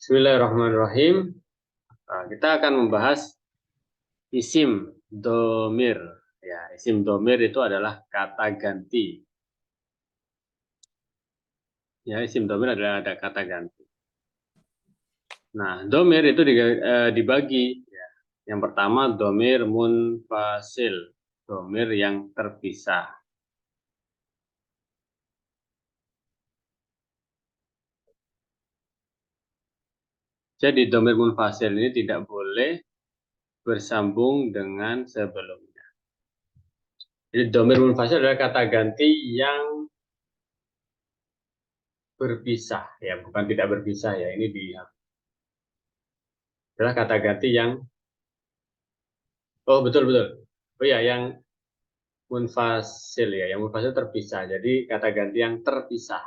Bismillahirrahmanirrahim. Nah, kita akan membahas isim domir. Ya, isim domir itu adalah kata ganti. Ya, isim domir adalah ada kata ganti. Nah, domir itu dibagi. Ya. Yang pertama domir munfasil, domir yang terpisah. Jadi domir munfasil ini tidak boleh bersambung dengan sebelumnya. Jadi domir munfasil adalah kata ganti yang berpisah, ya bukan tidak berpisah ya. Ini adalah kata ganti yang oh betul betul. Oh ya, yang munfasil ya, yang munfasil terpisah. Jadi kata ganti yang terpisah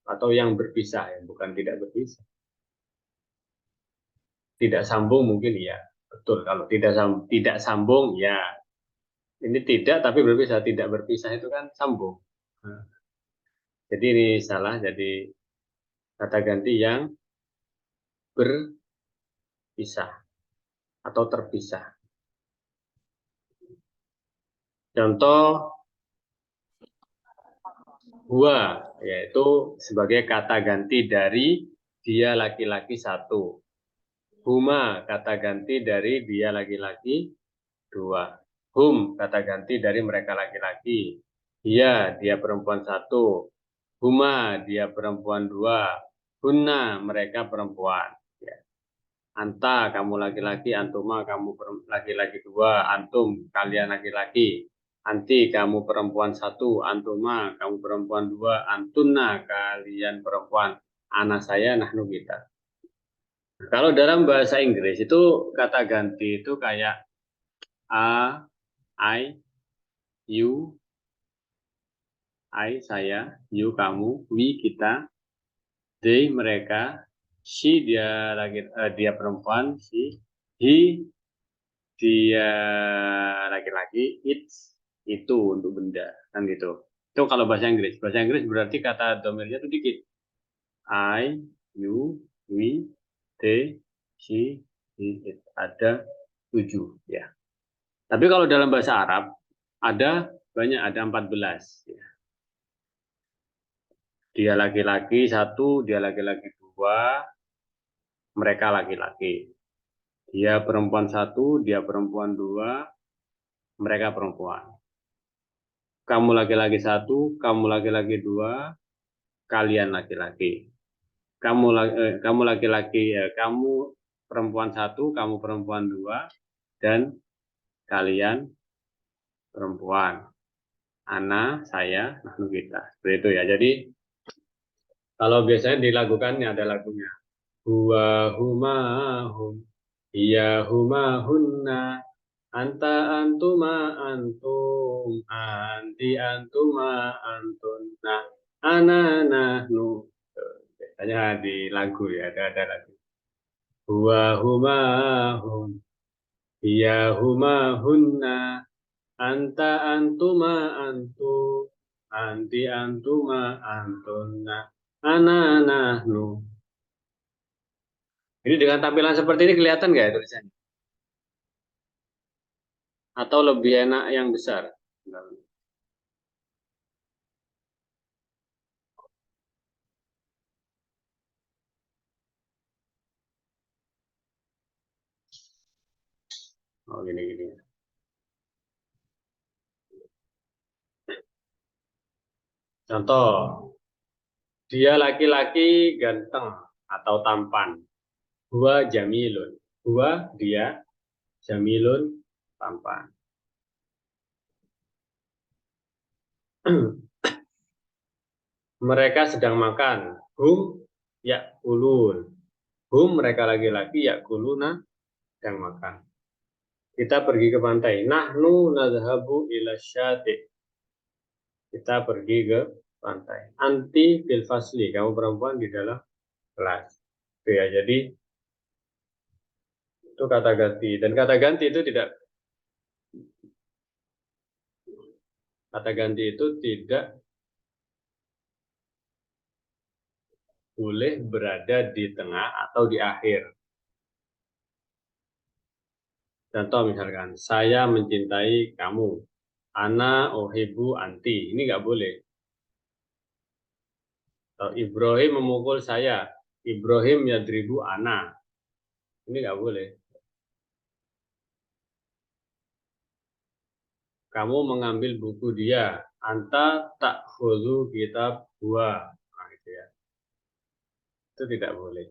atau yang berpisah ya, bukan tidak berpisah. Tidak sambung mungkin ya, betul. Kalau tidak sambung ya, ini tidak tapi berpisah. Tidak berpisah itu kan sambung. Nah, jadi ini salah. Jadi kata ganti yang berpisah atau terpisah. Contoh Hua, yaitu sebagai kata ganti dari dia laki-laki satu. Huma, kata ganti dari dia laki-laki dua. Hum, kata ganti dari mereka laki-laki. Dia perempuan satu. Huma, dia perempuan dua. Hunna, mereka perempuan. Ya. Anta, kamu laki-laki. Antuma, kamu laki-laki dua. Antum, kalian laki-laki. Anti, kamu perempuan satu. Antuma, kamu perempuan dua. Antunna, kalian perempuan. Anak saya, nahnu kita. Kalau dalam bahasa Inggris itu kata ganti itu kayak a, I, you, I, saya, you, kamu, we, kita, they, mereka, she, dia perempuan, he, dia laki-laki, it's, itu untuk benda, kan gitu. Itu kalau bahasa Inggris. Bahasa Inggris berarti kata domirnya itu dikit. I, you, we, they, she, he, it. Ada 7, ya. Tapi kalau dalam bahasa Arab, ada banyak, ada 14. Ya. Dia laki-laki satu, dia laki-laki dua, mereka laki-laki. Dia perempuan satu, dia perempuan dua, mereka perempuan. Kamu laki-laki satu, kamu laki-laki dua, kalian laki-laki. Kamu laki-laki, kamu perempuan satu, kamu perempuan dua, dan kalian perempuan. Ana, saya, nahnu kita. Seperti itu ya. Jadi kalau biasanya dilakukan ini ada lagunya. Huwa huma hum, iya huma hunna, anta antuma antum, anti antuma antunna, ana nahnu. Biasanya di lagu ya, ada lagu. Huwa huma hum, iya huma hunna, anta antuma antum, anti antuma antunna, ana nahnu. Ini dengan tampilan seperti ini kelihatan nggak ya tulisannya? Atau lebih enak yang besar? Oh gini-gini. Contoh, dia laki-laki ganteng atau tampan. Huwa jamilun. Huwa dia, jamilun tampan. Mereka sedang makan. Hum ya ulun. Hum mereka laki-laki ya kuluna sedang makan. Kita pergi ke pantai. Nahnu nadhabu ila syati. Kita pergi ke pantai. Anti fil fasli. Kamu perempuan di dalam kelas. Itu ya, jadi itu kata ganti. Dan kata ganti itu kata ganti itu tidak boleh berada di tengah atau di akhir. Contoh misalkan, saya mencintai kamu. Ana ohibu anti. Ini nggak boleh. Atau Ibrahim memukul saya. Ibrahim yadribu ana. Ini nggak boleh. Kamu mengambil buku dia. Anta tak khulu kitab gua. Nah, gitu ya. Itu tidak boleh.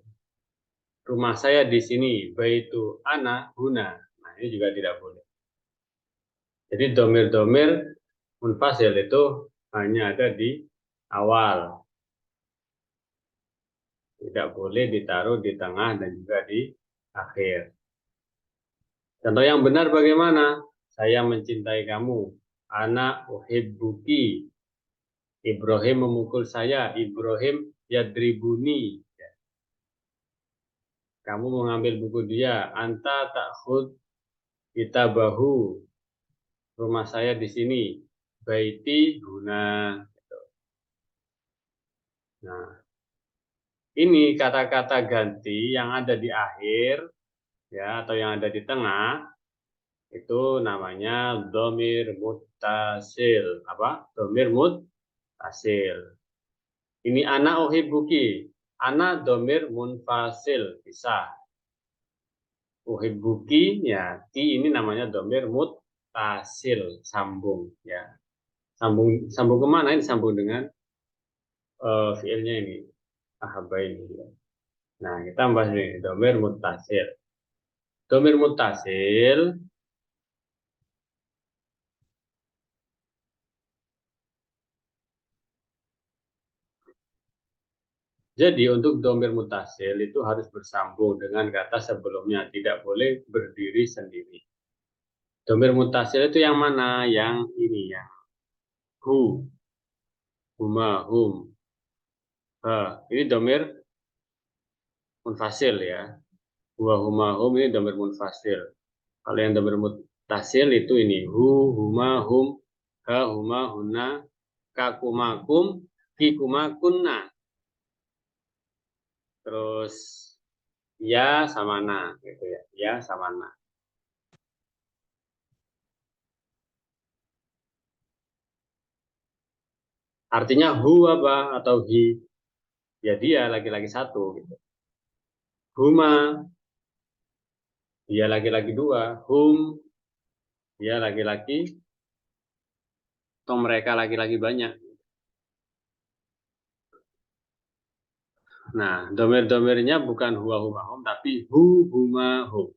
Rumah saya di sini. Baitu ana huna. Nah, ini juga tidak boleh. Jadi domir-domir munfasil itu hanya ada di awal. Tidak boleh ditaruh di tengah dan juga di akhir. Contoh yang benar bagaimana? Saya mencintai kamu. Ana uhibbuki. Ibrahim memukul saya. Ibrahim yadribuni. Kamu mengambil buku dia. Anta takhud kitabahu. Rumah saya di sini. Baiti guna. Nah, ini kata-kata ganti yang ada di akhir ya atau yang ada di tengah itu namanya domir muttasil. Apa? Domir muttasil. Ini ana uhibbuki. Ana domir munfasil bisa. Uhibbuki ya ki ini namanya domir muttasil sambung ya. Sambung sambung kemana? Ini sambung dengan fiilnya ini ahaba ini. Ya. Nah kita bahas ini domir muttasil. Domir muttasil jadi untuk domir mutasil itu harus bersambung dengan kata sebelumnya, tidak boleh berdiri sendiri. Domir mutasil itu yang mana? Yang ini ya. Hu, huma, hum, ha. Ini domir munfasil ya. Huwa, huma, hum ini domir munfasil. Kalau yang domir mutasil itu ini hu, huma, hum, ha, huma, huna, kakumakum, kikumakunna. Terus ya sama na gitu ya. Ya sama na. Artinya hu apa atau hi? Ya dia laki-laki satu gitu. Huma dia laki-laki dua. Hum dia laki-laki atau mereka laki-laki banyak. Nah, domir-domirnya bukan huwa huma hum tapi hu huma hum.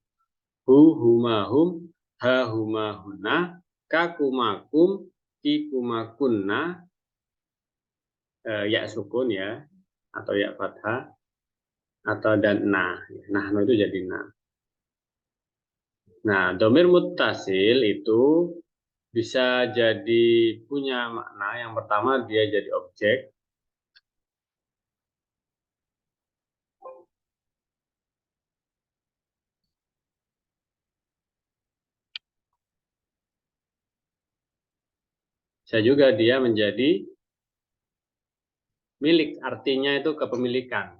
Hu huma hum, ha huma huna, ka kumakum, ki kumakunna, ya sukun ya atau ya fathah atau dan nah. Nah, itu jadi nah. Nah, domir muttasil itu bisa jadi punya makna. Yang pertama dia jadi objek. Bisa juga dia menjadi milik. Artinya itu kepemilikan.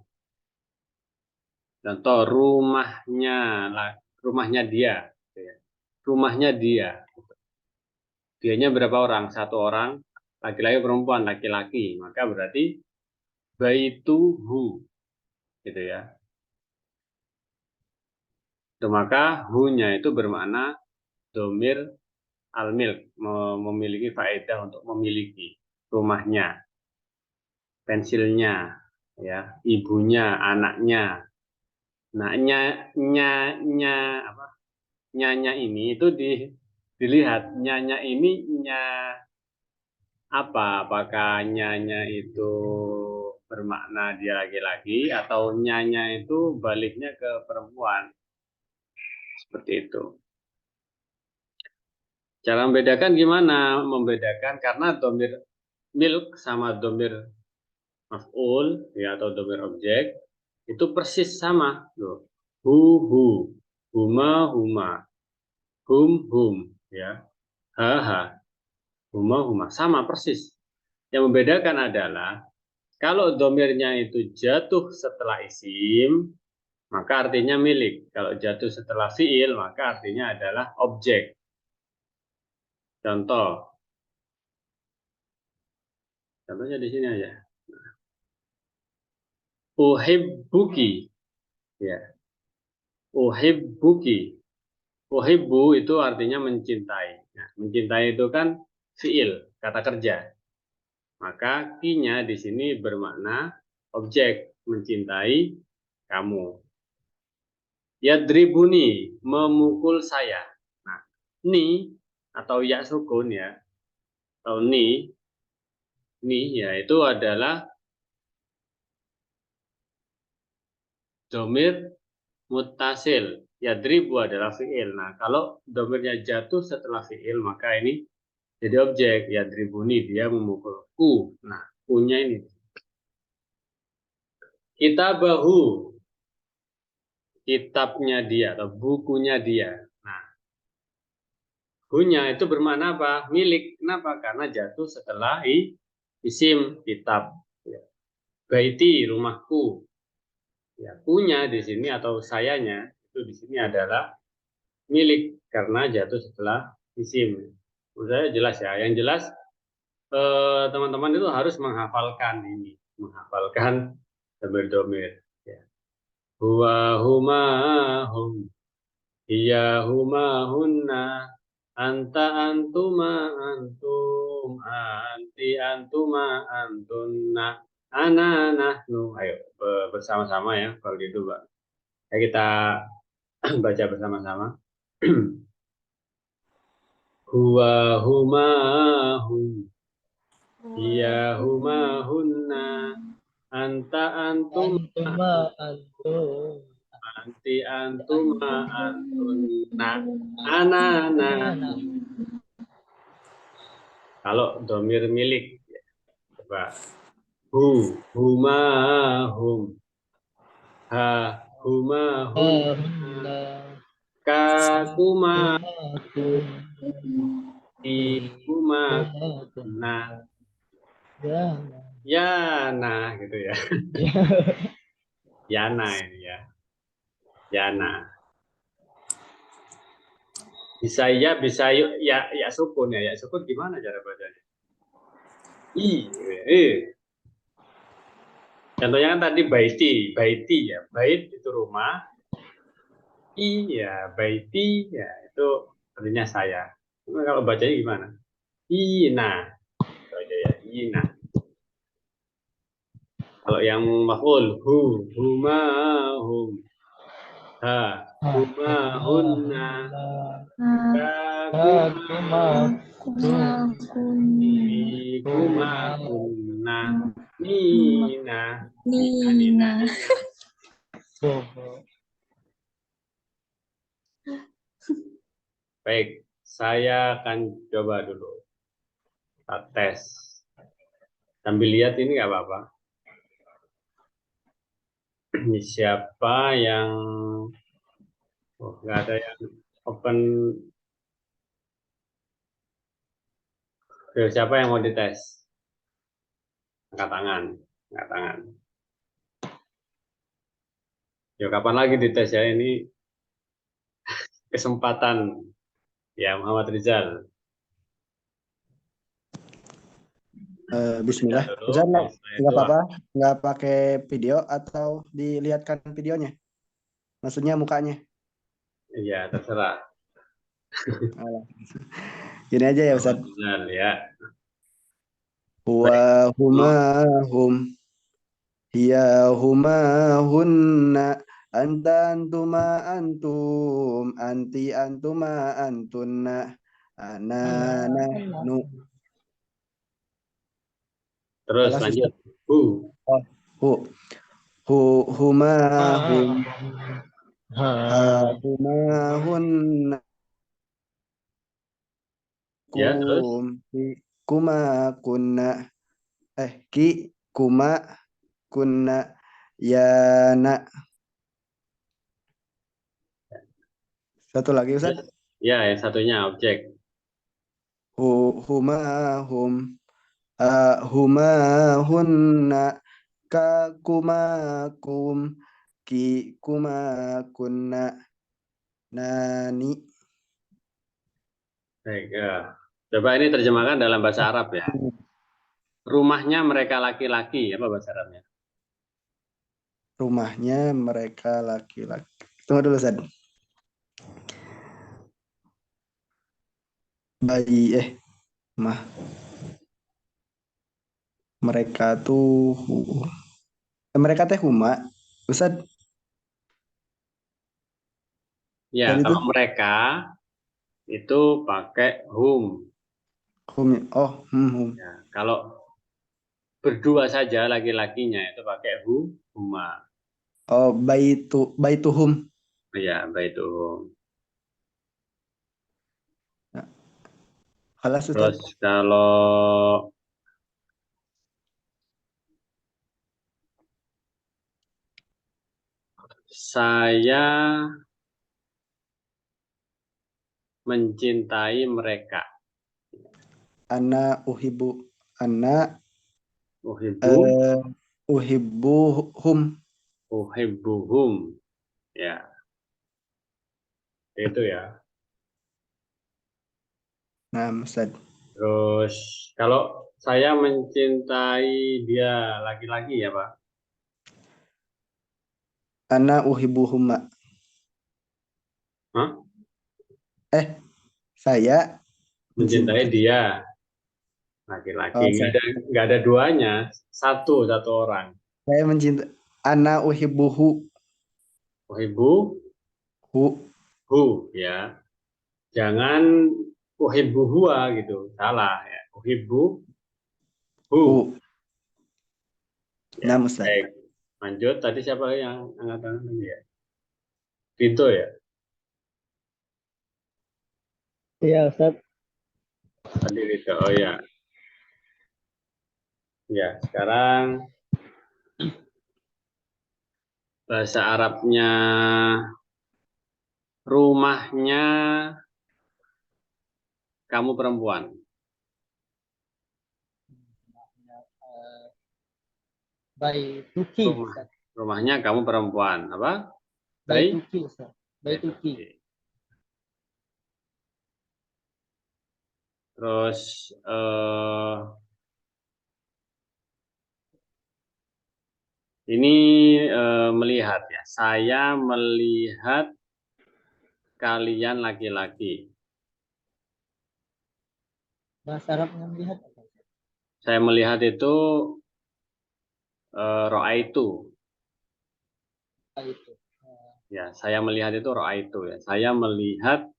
Contoh rumahnya, rumahnya dia. Rumahnya dia. Dianya berapa orang? Satu orang. Laki-laki perempuan, laki-laki. Maka berarti baituhu. Gitu ya. Itu maka hu-nya itu bermakna domir al-milk, memiliki faedah untuk memiliki rumahnya, pensilnya, ya, ibunya, anaknya. Nah, nya apa? Nyanya ini itu dilihat nyanya ini nya apa? Apakah nyanya itu bermakna dia laki-laki atau nyanya itu baliknya ke perempuan? Seperti itu. Cara membedakan gimana? Membedakan karena domir milk sama domir maf'ul ya atau domir objek itu persis sama loh. Hu hu, huma huma, hum ya. Ha ha, huma huma sama persis. Yang membedakan adalah Kalau domirnya itu jatuh setelah isim, maka artinya milik. Kalau jatuh setelah fiil, maka artinya adalah objek. Contoh, contohnya di sini aja. Uhibbuki, ya. Uhibbuki. Uhibbu itu artinya mencintai. Nah, mencintai itu kan fiil, kata kerja. Maka kinya di sini bermakna objek, mencintai kamu. Yadribuni, memukul saya. Nah, ni atau ya sukun ya, atau ni ya itu adalah domir mutasil. Yadribu adalah fiil. Nah, kalau domirnya jatuh setelah fiil, maka ini jadi objek. Yadribuni, dia memukulku. Nah, punya ini. Kita bahu, kitabnya dia atau bukunya dia. Nah, punya itu bermakna apa? Milik. Kenapa? Karena jatuh setelah isim kitab. Ya. Baiti, rumahku. Ya, punya di sini atau sayanya itu di sini adalah milik karena jatuh setelah isim. Menurut saya jelas ya. Yang jelas teman-teman itu harus menghafalkan ini, menghafalkan domir-domir. Ya. Huwa huma hum, hiya huma hunna, anta antuma antum, anti antuma antunna, ana nahnu. Ayo bersama-sama ya kalau gitu, Pak. Ya, kita baca bersama-sama. Huwa huma hum, hiya huma hunna, anta antum, Antuma antum. anti antuma antunna, ana nahnu. Kalau domir milik, coba hu, huma hum, ha, huma hunna, Ahunna. ka, kuma, Antumakum. i, kuma, Ikumakum. na, Ya. ya, nah gitu ya. Yana ini ya, Yana. Bisa ya, bisa yuk, ya, ya sukun ya, ya sukun gimana cara bacanya? I. Contohnya kan tadi baiti ya, bait itu rumah, ya, baiti ya itu artinya saya. Cuma kalau bacanya gimana? Ina, baca ya, ina. Kalau yang maf'ul, huma, hum, ha, huma, hunna, kakuma, Akumakum. ikuma, kunna, nina, nina, nina, nina. Baik, saya akan coba dulu. Kita tes. Sambil lihat ini nggak apa-apa. Ini siapa yang... Oh, nggak ada yang open. Siapa yang mau dites? Angkat tangan. Angkat tangan. Ya, kapan lagi dites ya? Ini kesempatan. Ya, Muhammad Rizal. Rizal Bismillah. dulu. Ustaz, Setelah nggak itu, apa-apa, nggak pakai video atau dilihatkan videonya? Maksudnya mukanya? ya terserah. Alah. Gini aja ya Muhammad Ustaz. Rizal ya. Huwa Baik. huma Oh, hum, hiya huma hunna, anta antuma antum, anti antuma antunna, ana nahnu. terus Alas lanjut. Ustaz. Hu. Oh, hu, huma hum, ha huma hunna. Ya, terus. Ki kuma kunna ki kuma kunna yana. Satu lagi Ya, Ustaz. ya, yang satunya objek. Huma hum huma hunna ka kuma kum ki kuma kunna nani. Baik, ya. Coba ini terjemahkan dalam bahasa Arab ya. Rumahnya mereka laki-laki, apa bahasa Arabnya? Rumahnya mereka laki-laki. Tunggu dulu, San. Bayi, mah. Mereka tuh, mereka teh huma. Ustaz, Ya, tadi tuh, kalau mereka itu pakai hum. oh, hum. Ya, kalau berdua saja laki-lakinya itu pakai huma. Oh, baituhum. Ya, baituhum. Nah, halas, Ustaz. Terus kalau saya mencintai mereka. Ana uhibu. Ana Uhibbu, uhibbuhum. uhibbuhum. Ya, itu ya. Nah, Ustaz. Terus kalau saya mencintai dia laki-laki ya, Pak. Ana uhibbuhuma. Hah? Eh, saya Mencintai mencintai. dia laki-laki. Oh, Nggak ada duanya. Satu orang. saya mencintai. Ana uhibbuhu. Uhibbu, Hu. ya. Jangan uhibbu huwa gitu. Salah ya. Uhibbu hu. Hu. Ya, Nah, Ustaz. baik. Lanjut. Tadi siapa yang angkat tangan tadi ya? Pintu ya? Iya, Ustaz. Tadi itu. Oh ya. Ya, sekarang bahasa Arabnya rumahnya kamu perempuan. Eh, Baituki, Rumah Ustaz. rumahnya kamu perempuan. Apa? Baik. Baituki, Ustaz. Baituki. Terus ini melihat ya. Saya melihat kalian laki-laki. Bahasa Arabnya melihat apa? Saya melihat itu ro'aitu. Itu. Ya, saya melihat itu ro'aitu ya. Saya melihat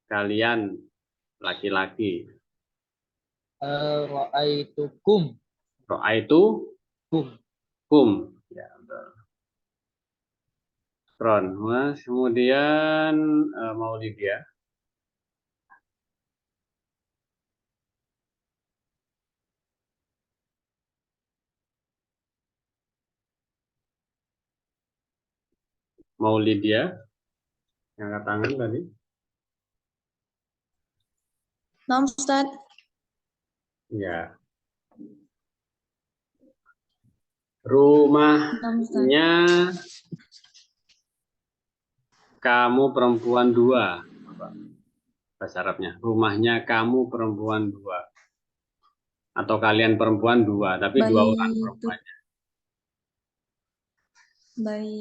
kalian laki-laki. Ra'aitukum. Ro'aitu Kum. kum. Ya, betul. Ron, Mas. Kemudian Maulidia. Maulidia yang angkat tangan tadi. Nam Ustaz. Ya. Nam Ustaz. Rumahnya kamu perempuan dua. Apa bahasa Arabnya? Rumahnya kamu perempuan dua. Atau kalian perempuan dua, tapi dua orang Baitu. perempuannya. Bai.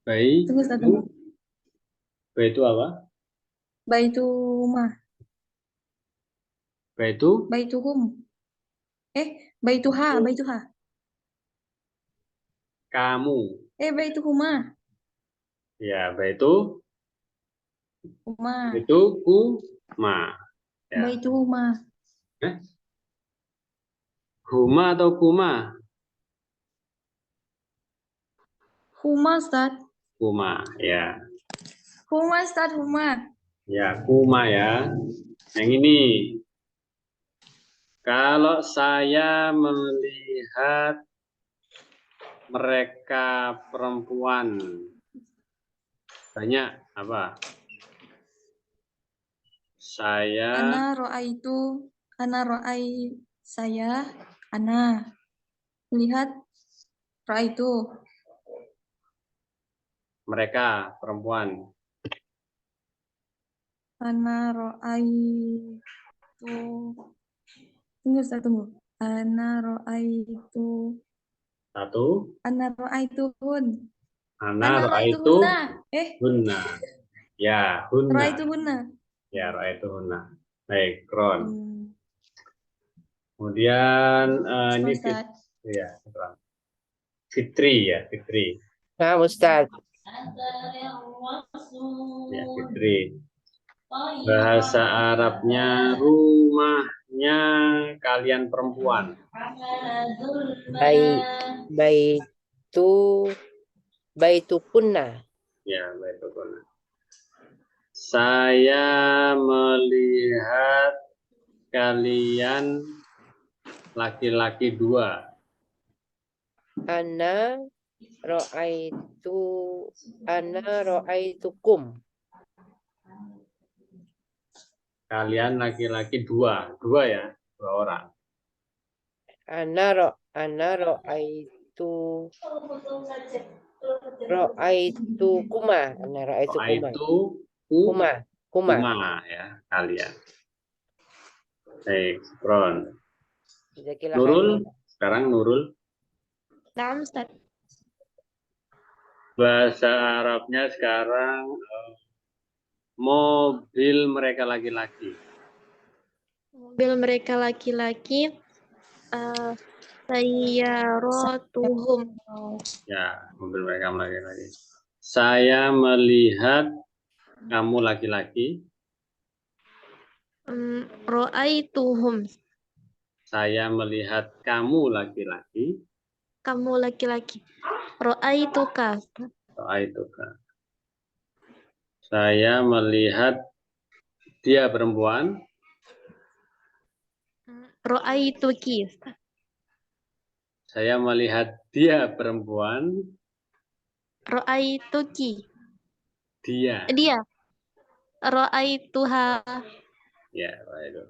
Baik. Tunggu Ustaz, tunggu. Baik itu apa? Baitu mah. Baik itu Baituhum. Baituha, baituha. kamu. Baituhuma. Ya, baik itu Huma. kuma. Ya. Baituhuma. Eh? Huma atau kuma? Huma Ustaz. Kuma, ya. Huma Ustaz, huma. Ya, kuma ya. Yang ini. Kalau saya melihat mereka perempuan banyak apa? Saya Ana ro'aitu. Ana ro'ai saya. Ana. Melihat. Ra'aitu. Mereka perempuan. Ana ra'aitu. Tunggu, Ustaz, tunggu. Ana ra'aitu. Satu. Ana ra'aituhun. Ana Ana ra'aitu ra'aituhunna. hunna. Ya, hunna. Ra'aituhunna. Ya, ra'aitu hunna. Baik, Kron. Hmm. Kemudian ini Ustaz. ya, Fitri ya, Fitri. Nah, Ustaz. Ya, Fitri. Bahasa Arabnya rumahnya kalian perempuan. Baitukunna. Ya, baik. Saya melihat kalian laki-laki dua. Ana ra'aitukum. Kalian laki-laki dua. Dua ya, dua orang. Ana ra'aitukuma. Ana ra'aitukuma. Itu Kuma. kuma ya, kalian. Baik, Kron. Jazakallah Nurul, khairan. sekarang Nurul. Naam, Ustaz. Bahasa Arabnya sekarang mobil mereka laki-laki. Mobil mereka laki-laki, sayyaratuhum. Ya, mobil mereka laki-laki. Saya melihat kamu laki-laki. Ra'aituhum. Saya melihat kamu laki-laki. Kamu laki-laki. Ra'aituka. Itu kan. Saya melihat dia perempuan. Ra'aituki. Saya melihat dia perempuan. Ra'aituki. Dia. Dia. Ra'aituha. Ya, itu.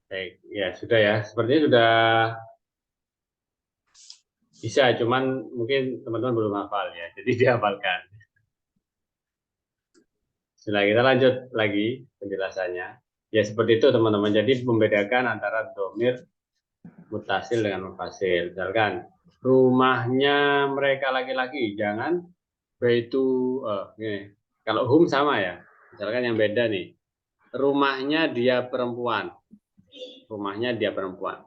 Baik, ya sudah ya. Sepertinya sudah bisa, cuman mungkin teman-teman belum hafal ya. Jadi dihafalkan. Setelah kita lanjut lagi penjelasannya. Ya seperti itu teman-teman. Jadi membedakan antara dhamir mutasil dengan mufasil. Misalkan rumahnya mereka laki-laki, jangan baitu gini. Kalau hum sama ya. Misalkan yang beda nih. Rumahnya dia perempuan. Rumahnya dia perempuan.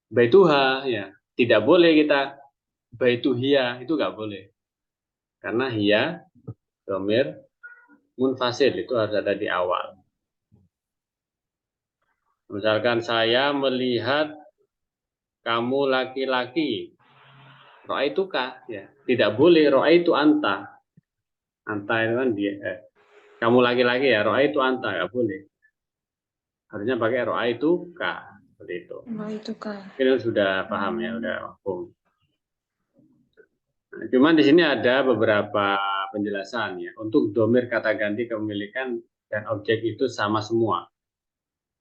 Baituha ya. Tidak boleh kita baituhia, itu nggak boleh. Karena hia dhamir munfasil itu harus ada di awal. Misalkan saya melihat kamu laki-laki, ra'aituka ya. Tidak boleh ra'aitu anta. Anta itu kan dia kamu laki-laki ya, ra'aitu anta nggak boleh. Harusnya pakai ra'aituka seperti itu. Ra'aituka. Kita sudah paham ya, sudah paham. Nah, cuman di sini ada beberapa penjelasan ya. Untuk dhamir kata ganti kepemilikan dan objek itu sama semua.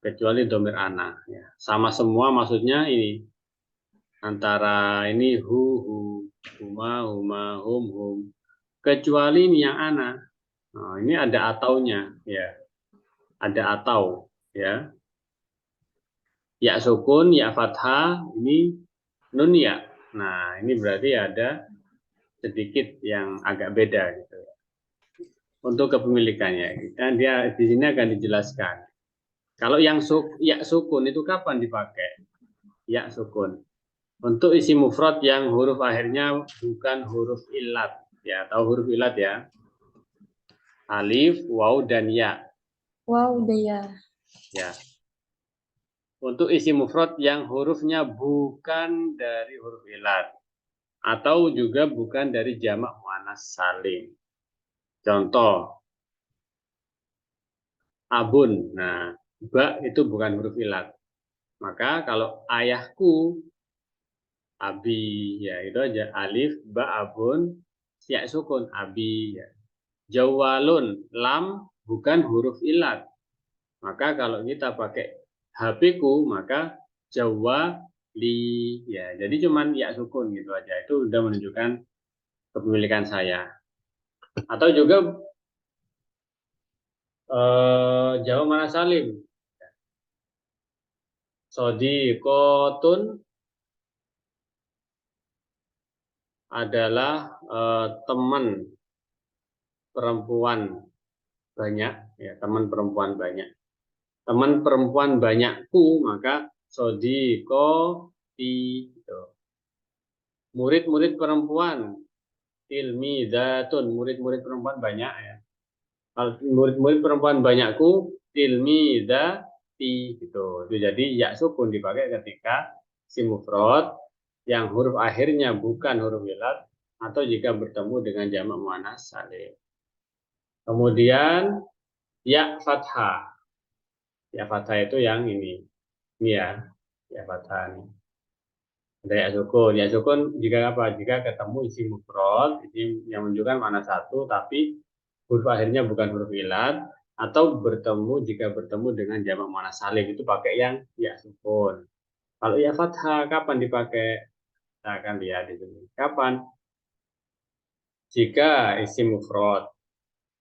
Kecuali dhamir ana ya. Sama semua maksudnya ini antara ini hu, huma, hum. Kecuali ini yang ana. Nah, ini ada ataunya ya. Ada atau ya. Ya sukun, ya fathah, ini nun ya. Nah, ini berarti ada sedikit yang agak beda gitu. Untuk kepemilikannya, dia di sini akan dijelaskan. Kalau yang ya sukun itu kapan dipakai? Ya sukun. Untuk isi mufrad yang huruf akhirnya bukan huruf ilat, ya tahu huruf ilat ya? Alif, waw dan ya. Wow, daya. Ya. Untuk isi mufrad yang hurufnya bukan dari huruf ilat atau juga bukan dari jamak muannas salim. Contoh abun. Nah, ba itu bukan huruf ilat. Maka kalau ayahku abi ya itu aja alif ba abun ya sukun abi ya. Jawalun lam bukan huruf ilat. Maka kalau kita pakai HP ku maka jawali. Ya, jadi cuman ya sukun gitu aja. Itu udah menunjukkan kepemilikan saya. Atau juga jawab mana salim. Sodikotun adalah teman perempuan banyak, ya teman perempuan banyak. Teman perempuan banyakku, maka sodikoti. Gitu. Murid-murid perempuan, tilmidatun, murid-murid perempuan banyak ya. Kalau murid-murid perempuan banyakku, tilmidati gitu. Itu jadi ya sukun dipakai ketika si mufrad yang huruf akhirnya bukan huruf ilat atau jika bertemu dengan jamak muannas salim. Kemudian ya fathah. Ya fathah itu yang ini. Ini ya fathah ini. Ada ya sukun. Ya sukun jika apa? Jika ketemu isim mufrad, isim yang menunjukkan mana satu, tapi huruf akhirnya bukan huruf ilat, atau jika bertemu dengan jamak muannas salim itu pakai yang ya sukun. Kalau ya fathah kapan dipakai? Kita akan lihat di sini. Kapan? Jika isim mufrad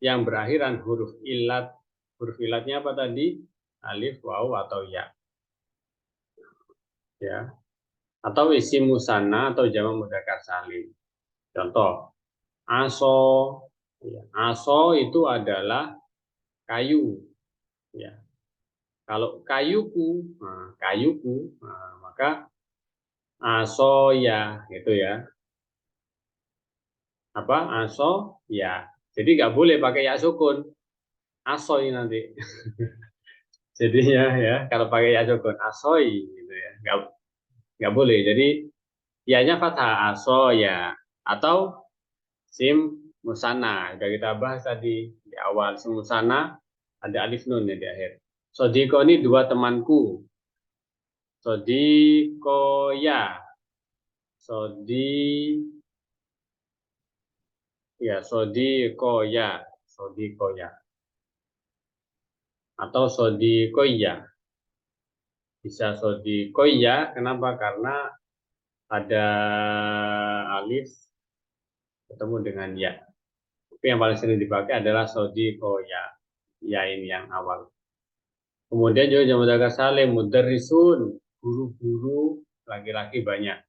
yang berakhiran huruf ilat, huruf ilatnya apa tadi? Alif, waw, atau ya. Ya. Atau isim musanna atau jamak mudzakkar salim. Contoh, aso. Ya, aso itu adalah kayu. Ya. Kalau kayuku, maka aso ya, gitu ya. Apa? Aso ya. Jadi nggak boleh pakai ya sukun. Asoy nanti. Jadinya ya, kalau pakai ya sukun asoy gitu ya. Nggak boleh. Jadi ianya fathah aso ya, atau sim musana. Sudah kita bahas tadi di awal, sim musana ada alif nun ya di akhir. Sodiko ini dua temanku. Sodikoya. Sodi ya sodikoya. Sodikoya. Atau sodikoya. Bisa sodikoya. Kenapa? Karena ada alif ketemu dengan ya. Tapi yang paling sering dipakai adalah sodikoya. Ya ini yang awal. Kemudian juga jamak mudzakkar salim, mudarrisun, guru-guru laki-laki banyak.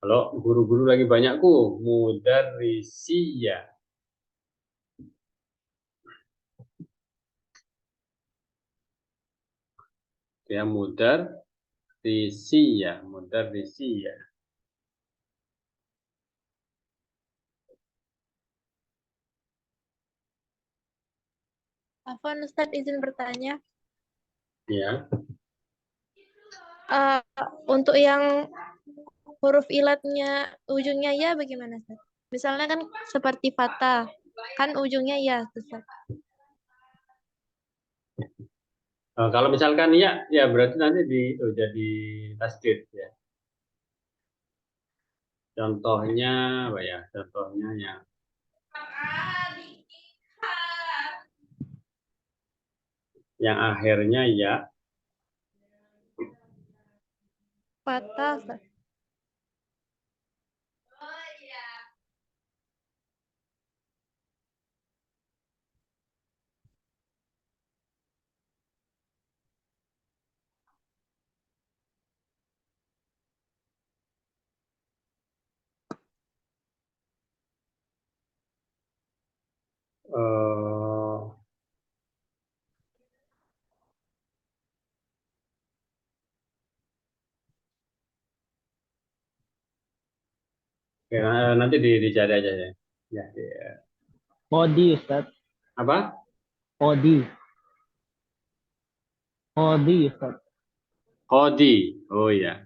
Kalau guru-guru lagi banyakku, mudarrisiya. Ya mudarrisiya, mudarrisiya. Afwan Ustadz izin bertanya. Ya. Eh, untuk yang huruf ilatnya ujungnya ya bagaimana Ustadz? Misalnya kan seperti fatah, kan ujungnya ya Ustadz. Kalau misalkan ya berarti nanti jadi tasdid ya. Contohnya apa ya? Contohnya yang akhirnya ya. Fatah Ustadz. eh, nanti dicari aja ya. Ya. Kodi Ustadz. Apa? Kodi. Kodi Ustadz. Kodi. Oh ya.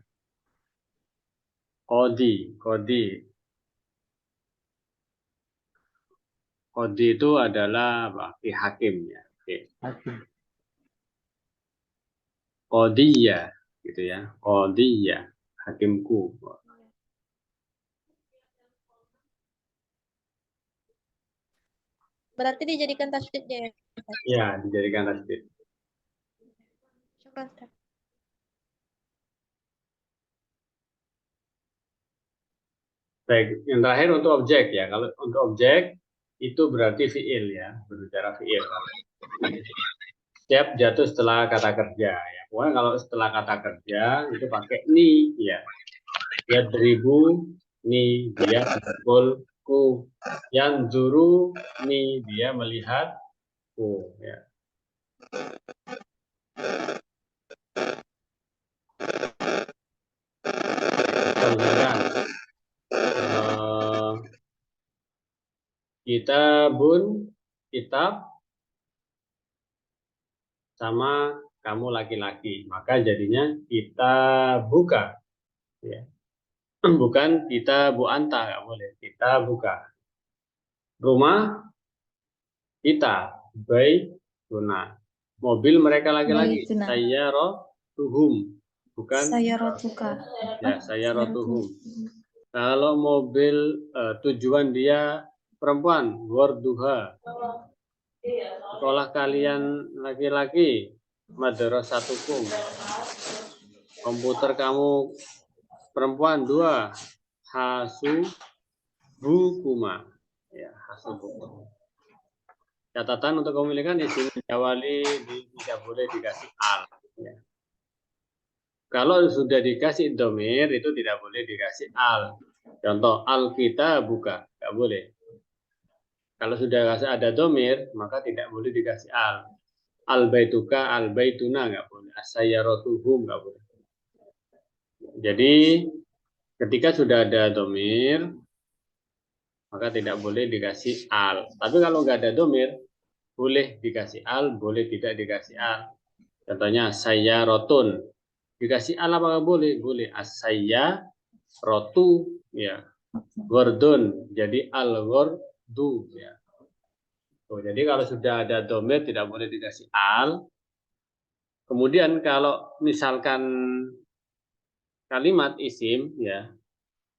Kodi. Kodi itu adalah apa? Hakim ya. Oke. Hakim. Kodiyah gitu ya. Kodiyah. Hakimku. Berarti dijadikan tasdid ya. Ya, dijadikan tasdid. Syukran Ustadz. Baik, yang terakhir untuk objek ya. Kalau untuk objek itu berarti fiil ya, berbicara fiil. Setiap jatuh setelah kata kerja ya. Pokoknya kalau setelah kata kerja itu pakai ni ya. Dia beribu ni, dia ku. Yang zuru ni, dia melihat ku ya. Misalkan kitabun, kitab sama kamu laki-laki, maka jadinya kita buka ya. Bukan kita bu anta, nggak boleh, kita buka. Rumah kita baituna, mobil mereka laki-laki Baituna. sayyaratuhum, bukan Sayyaratuka. ya sayyaratuhum. Kalau mobil tujuan dia perempuan, warduha. Sekolah kalian laki-laki, madrasatukum. Komputer kamu perempuan 2, hasubukuma. Ya, hasubukuma. Catatan untuk memilihkan isim jawali tidak boleh dikasih al. Ya. Kalau sudah dikasih domir itu tidak boleh dikasih al. Contoh al kita buka, nggak boleh. Kalau sudah ada domir maka tidak boleh dikasih al. Al baituka, al baituna nggak boleh. Asayyaratuhum nggak boleh. Jadi ketika sudah ada domir maka tidak boleh dikasih al. Tapi kalau nggak ada domir boleh dikasih al, boleh tidak dikasih al. Contohnya sayyarotun, dikasih al apa nggak boleh? Boleh. As-sayyarotu ya. Wardun jadi al-wardu ya. Jadi kalau sudah ada domir tidak boleh dikasih al. Kemudian kalau misalkan kalimat isim ya,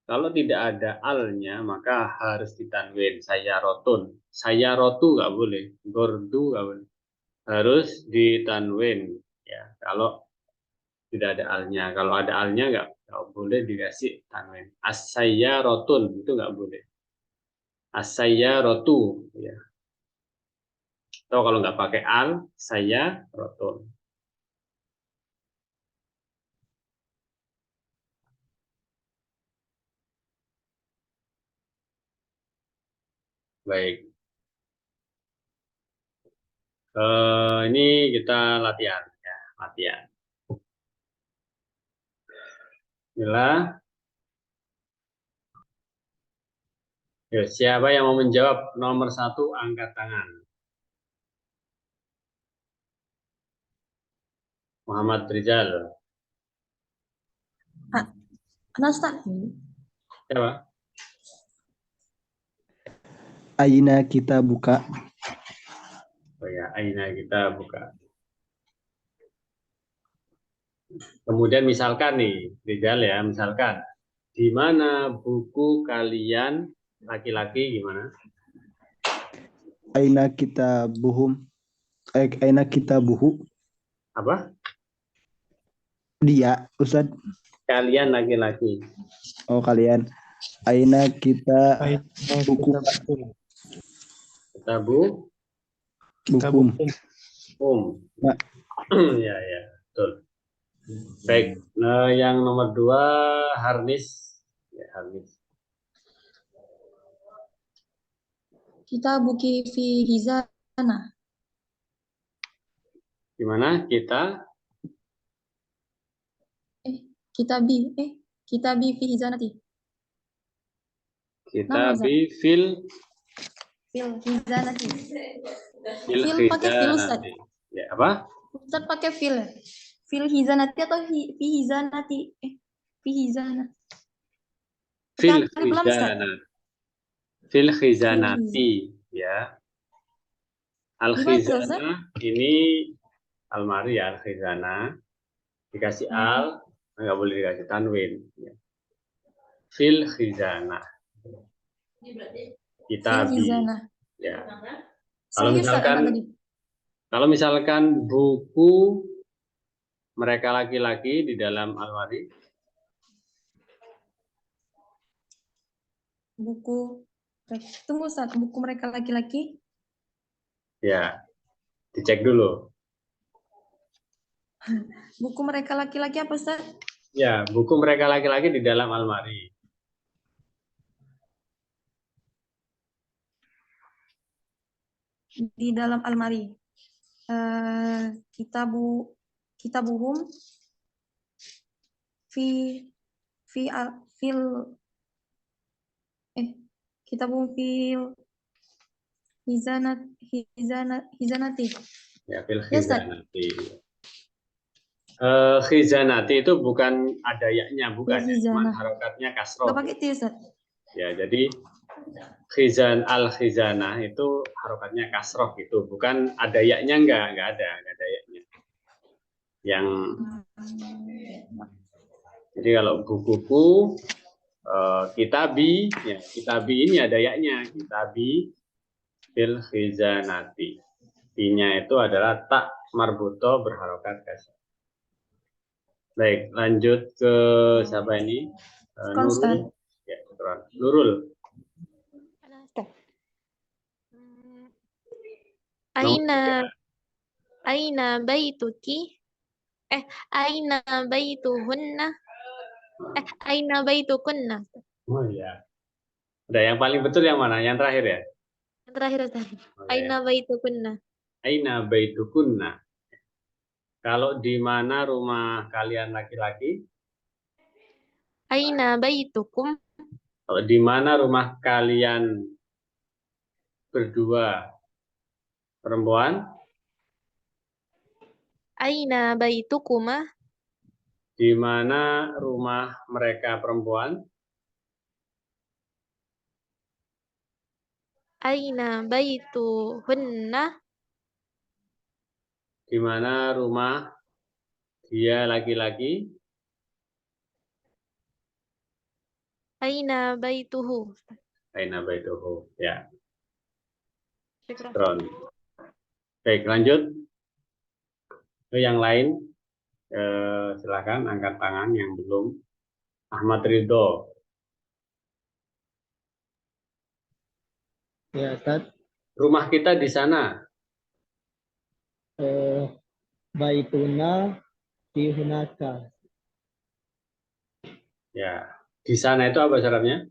kalau tidak ada alnya maka harus ditanwin sayyarotun. Sayyarotu nggak boleh, gordu nggak boleh. Harus ditanwin ya. Kalau tidak ada alnya, kalau ada alnya nggak boleh dikasih tanwin. As-sayyarotun itu nggak boleh. As-sayyarotu ya. Atau kalau nggak pakai al, sayyarotun. Baik. Ini kita latihan ya, latihan. Bismillah. Yo, siapa yang mau menjawab nomor 1 angkat tangan. Muhammad Rizal. Nasta. Siapa? Aina kita buka. Oh ya, aina kita buka. Kemudian misalkan nih, Rizal ya, misalkan di mana buku kalian laki-laki gimana? Aina kita buhum. Aina kita buhu. Apa? Dia, Ustaz. Kalian laki-laki. Oh, kalian. Aina kita buku. Kita bu. Bukum. Nah. Ya, ya, betul. Baik, nah, yang nomor 2 Harnis. Ya, Harnis. Kita buki fi hizana. Gimana? Kita Kita bi fi hizanati. kita Nama, bi fil Fil hizanati. fil Fil pakai fil, Ustaz. khizanati. Ya, apa? Ustaz pakai fil. Fil hizanati atau fi hizanati? Fi hizana. Fil Pakai alif lam, Ustaz. khizanah. Fil khizanati ya. Al Gimana tuh, Ustaz? khizanah ini almari ya, al khizanah. Dikasih al, nggak boleh dikasih tanwin. Ya. Fil khizanah. Kita Fil hizana. ya. Sahih, Ustaz, apa tadi? Kalau misalkan buku mereka laki-laki di dalam almari, buku tunggu Ustaz, buku mereka laki-laki. Ya, dicek dulu. Buku mereka laki-laki apa Ustaz? Ya, buku mereka laki-laki di dalam almari. Di dalam almari. Kitabuhum fi fi al- fil kitabuhum fil hizanati. Ya, fil Ya, Ustaz. khizanati. Khizanati itu bukan ada yaknya, bukan ya, cuma Khizanah. harokatnya Nggak kasroh. pakai T, Ustaz. Ya, jadi khizanah itu harokatnya kasroh gitu, bukan ada yaknya, enggak ada yaknya. Yang jadi kalau bukuku kitabi, ya kitabi ini ada yaknya, kitabi fil khizanati. I-nya itu adalah tak marbuto berharokat kasroh. Baik, lanjut ke siapa ini? Sekarang, Ustaz. Nurul. Ya, syukran. Nurul. Ana, Ustaz. Nomor Aina 3. aina baituki? Aina baituhunna? Aina baitukunna? Oh iya. Udah, yang paling betul yang mana? Yang terakhir ya? Yang terakhir, Ustaz. Oke. Aina baitukunna? Aina baitukunna. Kalau di mana rumah kalian laki-laki? Aina baitukum? Kalau di mana rumah kalian berdua perempuan? Aina baitukuma? Di mana rumah mereka perempuan? Aina baituhunna? Di mana rumah dia laki-laki? Aina baituhu? Aina baituhu. Ya, Syukran. Tron. Baik, lanjut ke yang lain. Silakan angkat tangan yang belum. Ahmad Ridho. Ya, Ustaz. Rumah kita di sana. Baituna fi hunaka. Ya, di sana itu apa syaratnya?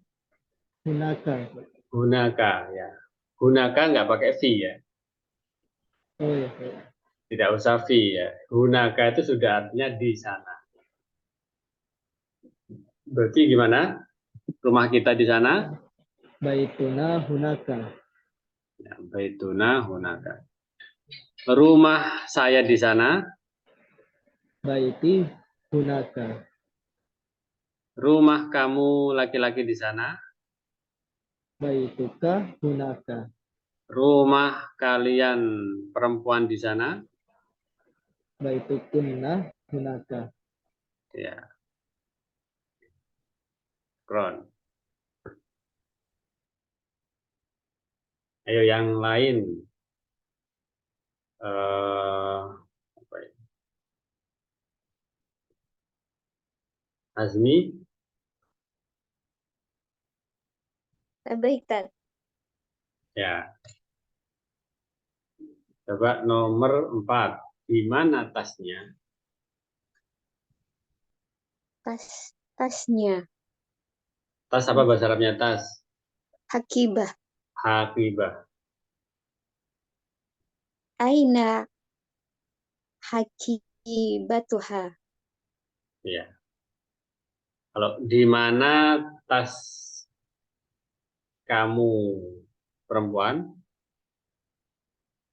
Hunaka. Gunaka, ya. Gunaka nggak pakai fi ya. Oh ya, ya. Tidak usah fi ya. Gunaka itu sudah artinya di sana. Berarti gimana? Rumah kita di sana? Baituna hunaka. Ya, baituna hunaka. Rumah saya di sana? Baiti hunaka. Rumah kamu laki-laki di sana? Baituka hunaka. Rumah kalian perempuan di sana? Baitukunna hunaka. Ya. Kron. Ayo yang lain. Apa ya? Azmi? Baik, Tad. Ya. Coba nomor 4. Di mana tasnya? Tasnya. Tas apa bahasa Arabnya tas? Hakibah. Hakibah. Aina hakibatuha. Ya. Kalau di mana tas kamu perempuan?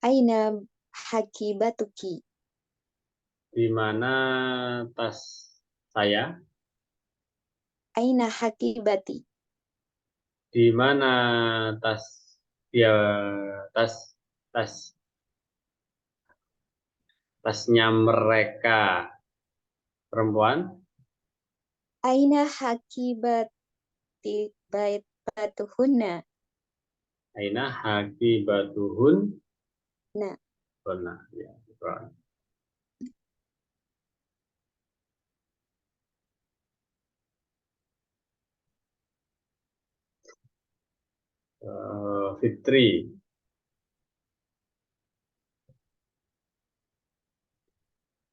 Aina hakibatuki. Di mana tas saya? Aina hakibati. Di mana tas ya tas tas tasnya mereka perempuan? Aina hakibati batuhunna. Aina hakibatuhun? Nah, Benar, ya. Betul. Fitri.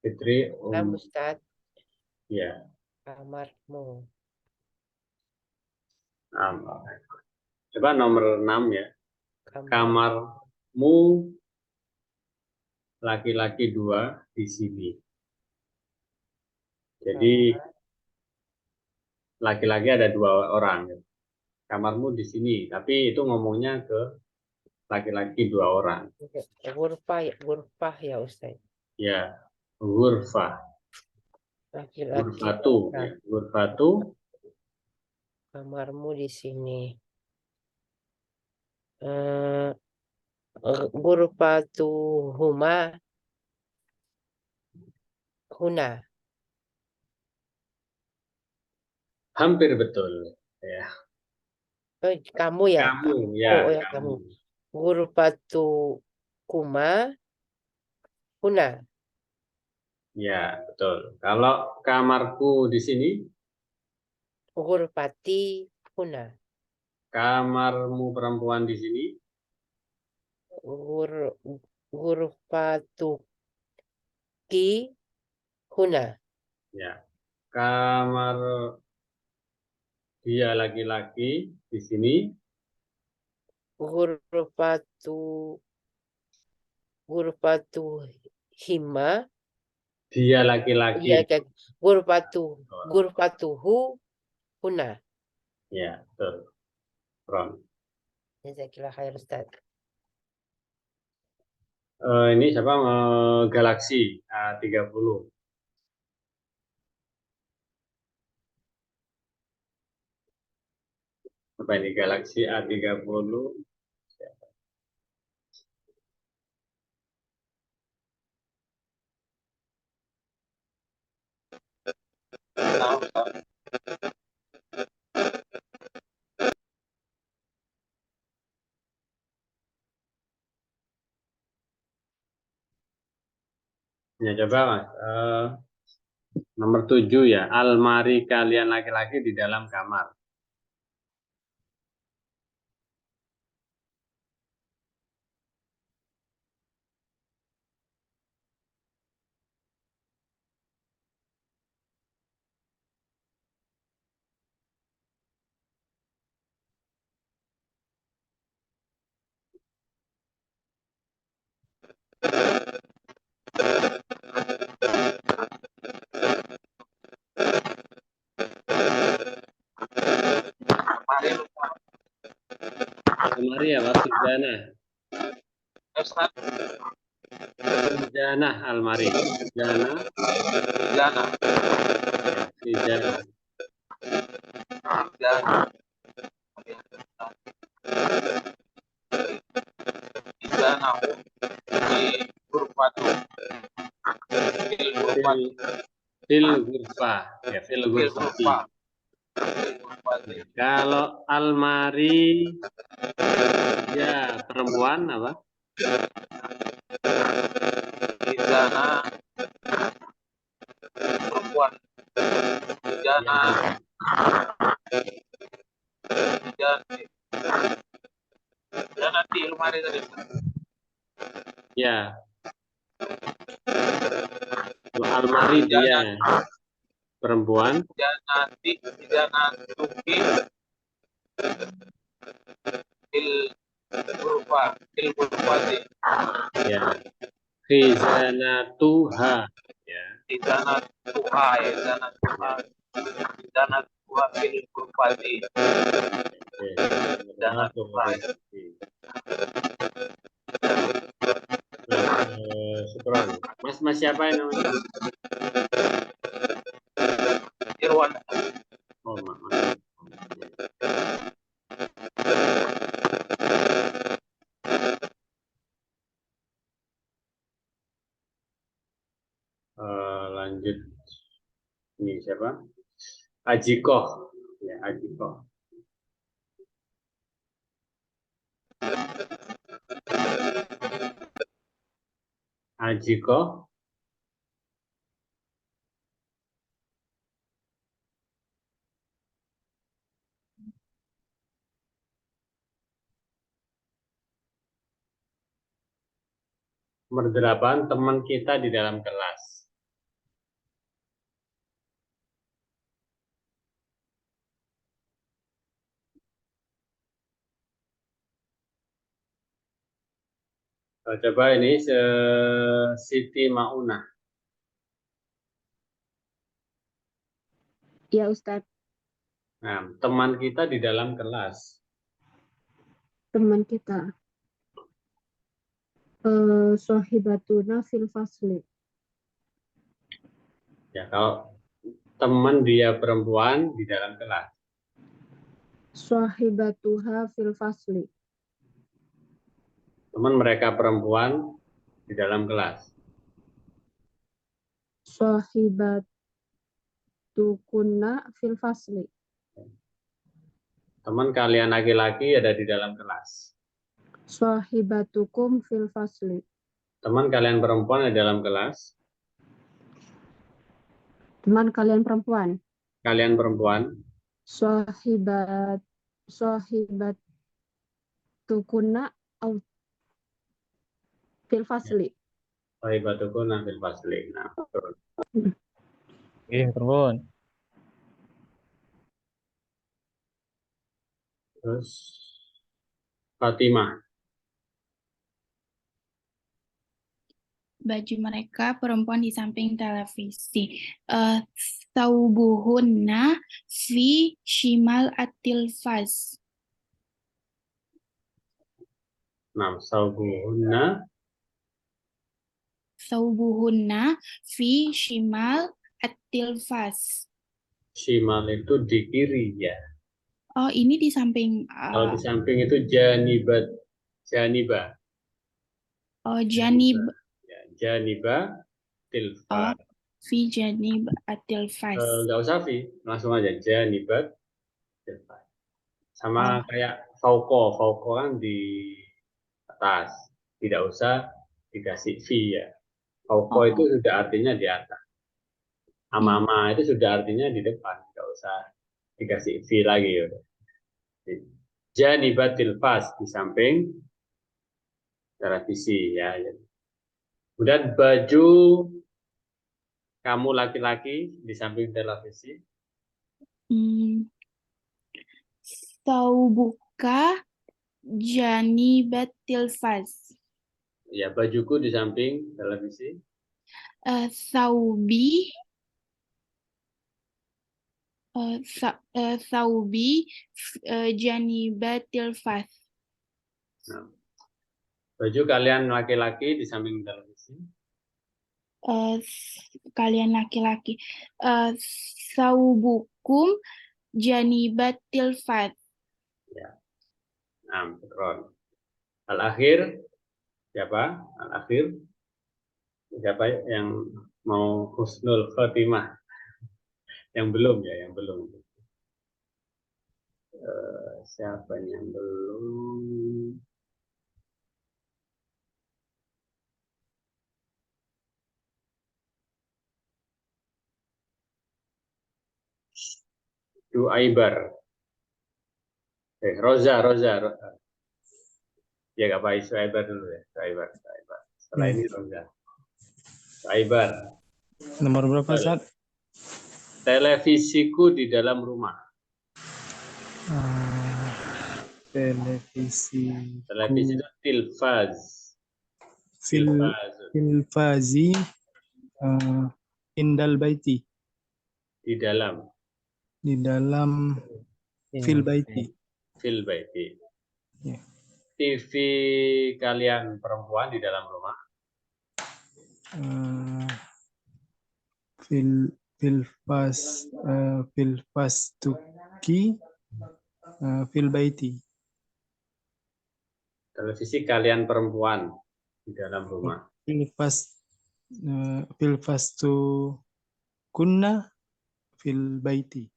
Fitri, Nam Ustaz, ya. kamarmu. Coba nomor 6 ya. Kamar. Kamarmu laki-laki 2 di sini. Jadi laki-laki ada 2 orang. Kamarmu di sini, tapi itu ngomongnya ke laki-laki 2 orang. Gurfah ya Ustaz. Ya, ghurfah. Laki-laki. Ghurfatu, ya. Ghurfatu, Kamarmu di sini. Ghurfatuhuma huna. hampir betul. Ya, Kamu ya. kamu, ya, Oh ya kamu. Ghurfatukuma huna. Ya, betul. Kalau kamarku di sini, Ghurfati huna. kamarmu perempuan di sini, Ghurfatuki huna. ya. Kamar dia laki-laki di sini, Ghurfatuhima. dia laki-laki. Iya kan. Ghurfatuhu huna. Ya, betul. Ron. Jazakillah khair Ustaz. Ini siapa? Galaxy A30. Apa ini Galaxy A30? Ya, coba Mas. Nomor 7 ya. Almari kalian laki-laki di dalam kamar. Almari ya, Mas. Fizana. Fizana almari. Fizana. Fizana. Fil ghurfa. Ya, fil ghurfati. Kalau almari ya perempuan apa? Ya. Kalau almari dia perempuan. Ya. Khizanatuha. Ya. Syukran. Mas siapa yang namanya? Irwan. Oh, Mas. Lanjut. Ini siapa? Ajikoh. Ya, Ajikoh. Ajikoh. Nomor 8, teman kita di dalam kelas. Coba ini Siti Maunah. Ya Ustadz, Nah, teman kita di dalam kelas. teman kita. Sohibatuna fil fasli. Ya, kalau teman dia perempuan di dalam kelas. Sohibatuha fil fasli. Teman mereka perempuan di dalam kelas. Sohibatukunna fil fasli. Teman kalian laki-laki ada di dalam kelas. Sohibatukum fil fasli. Teman kalian perempuan ada di dalam kelas. Teman kalian perempuan. Kalian perempuan. Sohibatukunna fil fasli. Sohibatukunna fil fasli. Nah, betul. Turun. Terus Fatimah. Baju mereka perempuan di samping televisi. Saubuhunna fi shimal at-tilfaz. Nah, saubuhunna Saubuhunna fi shimal at-tilfaz. shimal itu di kiri ya. Oh, ini di samping. Kalau di samping itu janibat, janiba. Oh, janib. Ya, janiba tilfaz. Fi janib at-tilfaz. Nggak usah fi, langsung aja janibat tilfaz. Sama kayak fauko kan di atas, tidak usah dikasih fi ya. Fauko itu sudah artinya di atas. Amama itu sudah artinya di depan, nggak usah dikasih fi lagi ya. Janibat tilfaz di samping televisi ya. Kemudian baju kamu laki-laki di samping televisi. Saubuka janibat tilfaz. Ya, bajuku di samping televisi. Saubi janibat tilfaz. Nah, baju kalian laki-laki di samping televisi. Kalian laki-laki. Saubukum janibat tilfaz. Ya. Nah, betul. Al-akhir siapa? Al-akhir siapa yang mau husnul khotimah? Yang belum ya, yang belum. Siapa yang belum? Duaibar. Roza. Ya nggak apa-apa, Duaibar dulu ya. Duaibar. Setelah ini Roza. Duaibar. Nomor berapa, Ustaz? Televisiku di dalam rumah. Televisi itu tilfaz. Tilfazi indal baiti. Di dalam. Fil baiti. Fil baiti. Ya. TV kalian perempuan di dalam rumah. Filfastuki fil baiti. Televisi kalian perempuan di dalam rumah. Filfastu kunna fil baiti.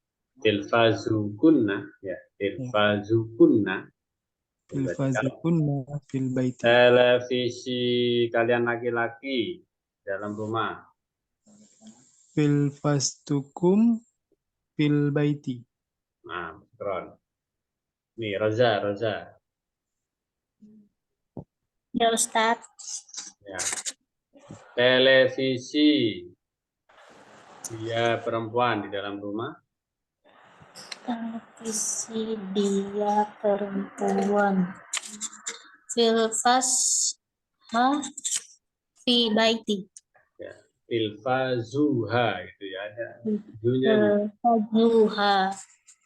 Tilfazukunna ya, tilfazukunna. Filfazukunna fil baiti. Televisi kalian laki-laki dalam rumah. Filfastukum fil baiti. Nah, keren. Nih, Roza. Ya Ustadz. Ya. Televisi. Dia perempuan di dalam rumah. Televisi dia perempuan. Filfas fi baiti. Ya. Tilfazuha gitu ya. Ada zunya. Filfazuha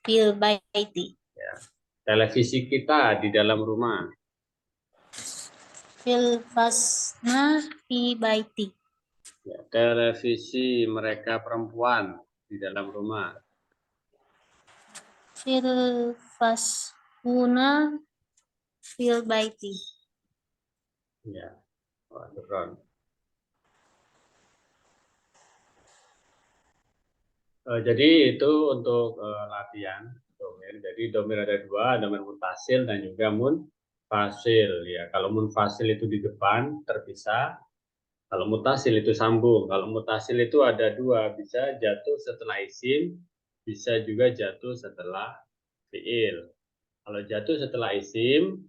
fil baiti. Ya. Televisi kita di dalam rumah. Filfasna fi baiti. Ya. Televisi mereka perempuan di dalam rumah. Filfashuna fil baiti. Ya. Oh, turun. Jadi itu untuk latihan domir. Jadi domir ada dua, domir munfasil dan juga munfasil. Ya, kalau munfasil itu di depan terpisah. Kalau mutasil itu sambung. Kalau mutasil itu ada dua, bisa jatuh setelah isim, bisa juga jatuh setelah fiil. Kalau jatuh setelah isim,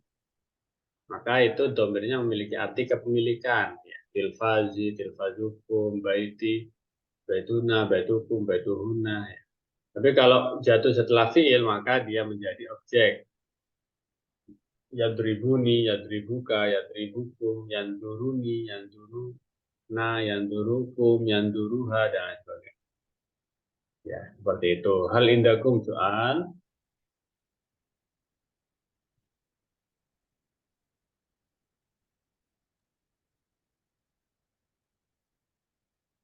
maka itu domirnya memiliki arti kepemilikan. Ya, tilfazi, tilfazukum, baiti, baituna, baitukum, baituhuna. Ya. Tapi kalau jatuh setelah fiil, maka dia menjadi objek. Yadribuni, yadribuka, yadribukum, yanduruni, yanduru. Nah, yang durukum, yang duruha, dan lain sebagainya. Ya, seperti itu. Hal indakum soal.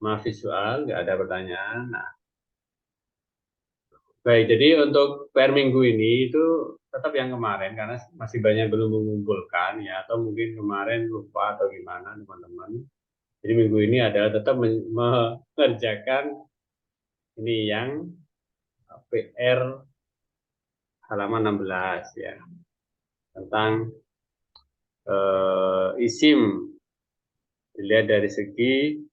Maafi soal, nggak ada pertanyaan. Nah. Baik, jadi untuk per minggu ini itu tetap yang kemarin, karena masih banyak belum mengumpulkan, ya, atau mungkin kemarin lupa atau gimana, teman-teman. Jadi minggu ini adalah tetap mengerjakan ini yang PR halaman 16 ya, tentang isim, dilihat dari segi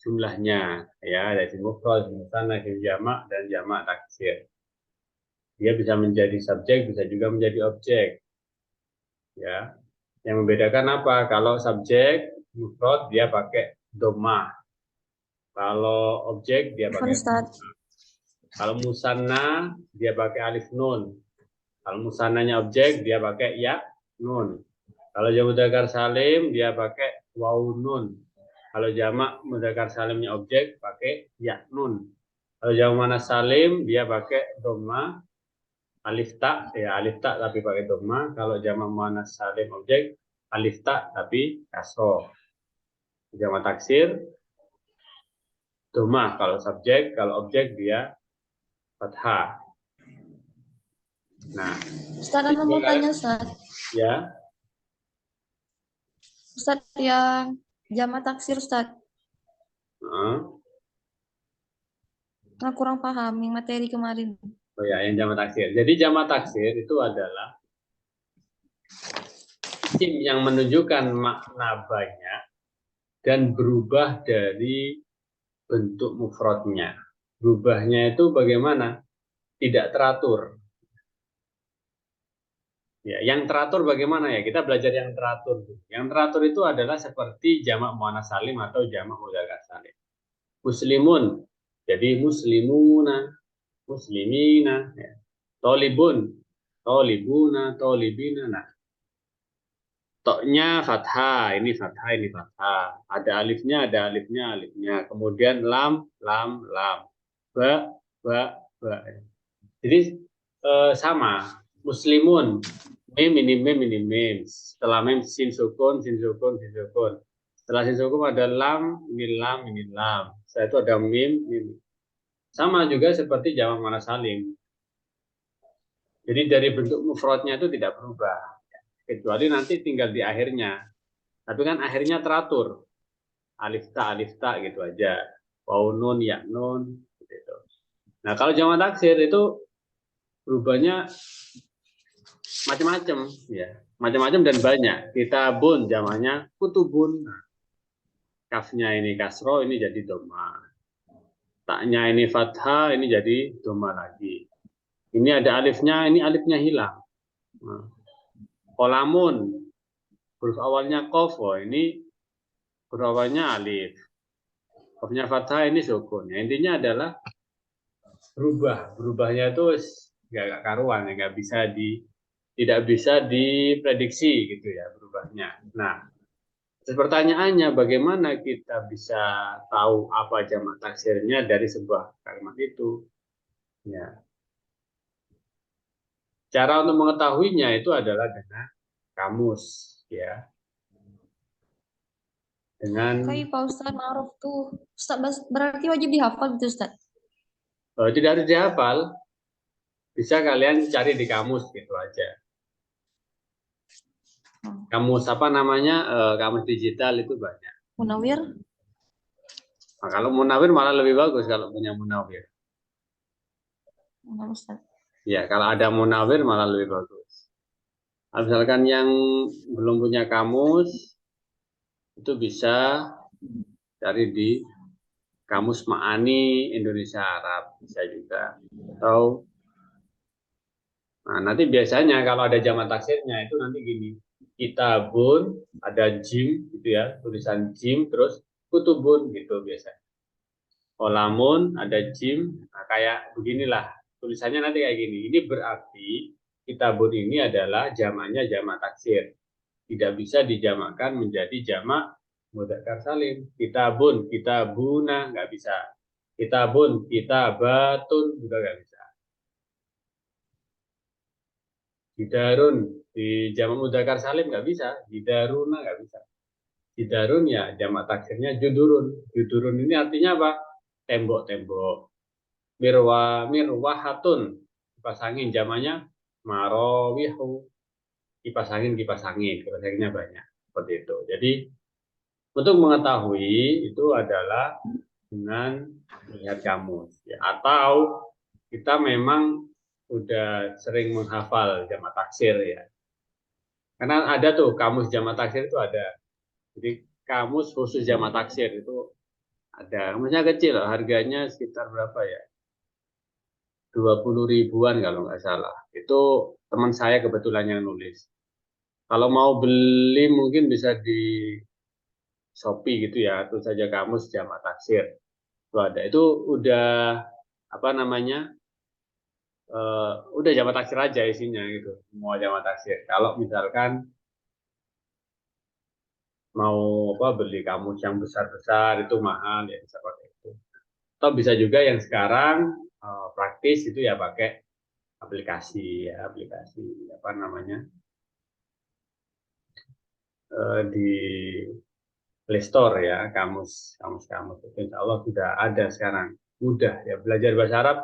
jumlahnya ya, dari mufrad, musanna, jamak dan jamak taksir. Dia bisa menjadi subjek, bisa juga menjadi objek. Ya. Yang membedakan apa? Kalau subjek mufrad dia pakai dhammah. Kalau objek dia pakai Kalau musanna dia pakai alif nun. Kalau musannanya objek dia pakai ya nun. Kalau jamak mudzakkar salim dia pakai waw nun. Kalau jamak mudzakkar salimnya objek pakai ya nun. Kalau jamak muannas salim dia pakai dhamma alif ta, ya alif ta tapi pakai dhamma. Kalau jamak muannas salim objek alif ta tapi kasroh. Jamak taksir dhamma kalau subjek, kalau objek dia fathah. Nah, Ustaz, aku mau tanya, Ustaz. Ya. Ustaz, yang jamak taksir, Ustaz. Nah, kurang paham yang materi kemarin. Oh ya, yang jamak taksir. Jadi jamak taksir itu adalah isim yang menunjukkan makna banyak dan berubah dari bentuk mufradnya. Berubahnya itu bagaimana? Tidak teratur. Ya, yang teratur bagaimana ya? Kita belajar yang teratur. Yang teratur itu adalah seperti jamak muannas salim atau jamak mudzakkar salim. Muslimun, jadi muslimuna, muslimina, ya. Tolibun, tolibuna, tolibina. Nah, toknya fathah, ini fathah, ini fathah. Ada alifnya, ada alifnya, alifnya. Kemudian lam, lam, lam. Ba, ba, ba. Jadi sama. Muslimun, mim ini mim ini mim. Setelah mim sin sukun, sin sukun, sin sukun. Setelah sin sukun ada lam, ini lam, ini lam. Setelah itu ada mim, mim. Sama juga seperti jamak muannas salim. Jadi dari bentuk mufradnya itu tidak berubah, kecuali nanti tinggal di akhirnya. Tapi kan akhirnya teratur. Alif ta gitu aja. Waw nun, ya nun, gitu. Nah, kalau jamak taksir itu berubahnya macam-macam, ya, macam-macam dan banyak. Kitabun jamaknya kutubun. Nah, kafnya ini kasro, ini jadi dhamma. Taknya ini fathah, ini jadi dhamma lagi. Ini ada alifnya, ini alifnya hilang. Nah, kolamun, huruf awalnya qaf, ini huruf awalnya alif. Hurufnya fathah ini sukun. Ya, intinya adalah berubahnya itu nggak karuan, ya, tidak bisa diprediksi gitu ya berubahnya. Nah, terus pertanyaannya bagaimana kita bisa tahu apa jamak taksirnya dari sebuah kalimat itu? Ya. Cara untuk mengetahuinya itu adalah dengan kamus, ya. Dengan Kayak Pak Ustadz Ma'ruf tuh. Ustadz berarti wajib dihafal gitu Ustadz. tidak harus dihafal, bisa kalian cari di kamus gitu aja. Kamus apa namanya? Kamus digital itu banyak. Munawir. Nah, kalau Munawir malah lebih bagus kalau punya Munawir. Nah, Ustadz. Ya, kalau ada Munawir malah lebih bagus. Nah, misalkan yang belum punya kamus, itu bisa cari di Kamus Ma'ani Indonesia Arab, bisa juga. Atau, nah, nanti biasanya kalau ada jamak taksirnya itu nanti gini, kitabun, ada jim, gitu ya, tulisan jim, terus kutubun, gitu biasanya. Kolamun, ada jim, nah, kayak beginilah, tulisannya nanti kayak gini. Ini berarti kitabun ini adalah jamaknya jamak taksir. Tidak bisa dijamakkan menjadi jamak mudzakkar salim. Kitabun, kitabuna, nggak bisa. Kitabun, kitabatun, juga nggak bisa. Jidarun, di jamak mudzakkar salim nggak bisa. Jidaruna nggak bisa. Jidarun ya jamak taksirnya judurun. Judurun ini artinya apa? Tembok-tembok. Mirwahatun, kipas angin, jamaknya marawihu. Kipas angin, kipas anginnya banyak. Seperti itu. Jadi, untuk mengetahui itu adalah dengan melihat kamus. Ya, atau kita memang udah sering menghafal jamak taksir ya. Karena ada tuh kamus jamak taksir itu ada. Jadi kamus khusus jamak taksir itu ada. Kamusnya kecil, harganya sekitar berapa ya? 20 ribuan kalau nggak salah. Itu teman saya kebetulan yang nulis. Kalau mau beli mungkin bisa di Shopee gitu ya, itu saja kamus jamak taksir. Itu ada. Itu udah apa namanya? Udah jamak taksir aja isinya gitu. Semua jamak taksir. Kalau misalkan mau apa beli kamus yang besar-besar itu mahal ya bisa pakai itu. Atau bisa juga yang sekarang praktis itu ya pakai aplikasi ya, aplikasi apa namanya? Di Play Store ya, kamus itu insya Allah sudah ada sekarang, mudah ya, belajar bahasa Arab